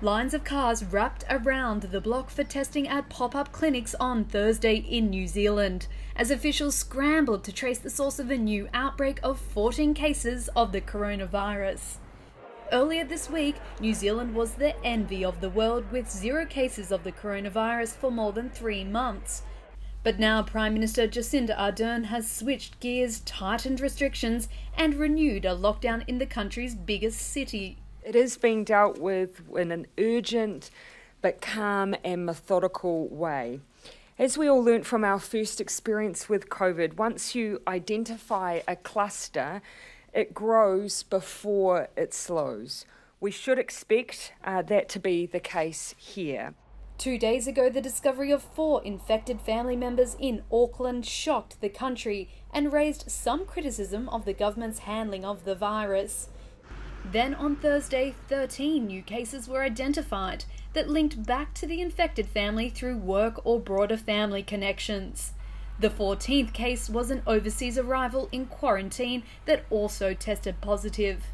Lines of cars wrapped around the block for testing at pop-up clinics on Thursday in New Zealand, as officials scrambled to trace the source of a new outbreak of 14 cases of the coronavirus. Earlier this week, New Zealand was the envy of the world with 0 cases of the coronavirus for more than 3 months. But now Prime Minister Jacinda Ardern has switched gears, tightened restrictions and renewed a lockdown in the country's biggest city. It is being dealt with in an urgent but calm and methodical way. As we all learnt from our first experience with COVID, once you identify a cluster, it grows before it slows. We should expect that to be the case here. 2 days ago, the discovery of 4 infected family members in Auckland shocked the country and raised some criticism of the government's handling of the virus. Then on Thursday, 13 new cases were identified that linked back to the infected family through work or broader family connections. The 14th case was an overseas arrival in quarantine that also tested positive.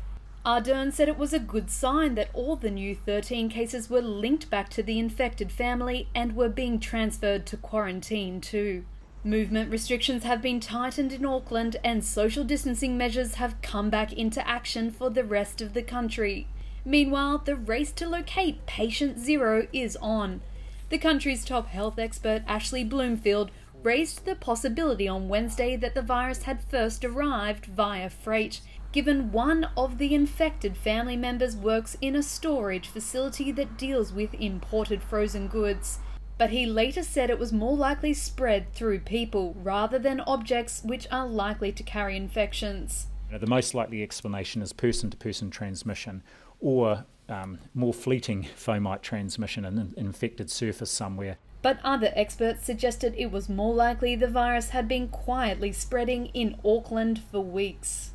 Ardern said it was a good sign that all the new 13 cases were linked back to the infected family and were being transferred to quarantine too. Movement restrictions have been tightened in Auckland and social distancing measures have come back into action for the rest of the country. Meanwhile, the race to locate patient zero is on. The country's top health expert, Ashley Bloomfield, raised the possibility on Wednesday that the virus had first arrived via freight, given one of the infected family members works in a storage facility that deals with imported frozen goods. But he later said it was more likely spread through people rather than objects which are likely to carry infections. The most likely explanation is person-to-person transmission or more fleeting fomite transmission in an infected surface somewhere. But other experts suggested it was more likely the virus had been quietly spreading in Auckland for weeks.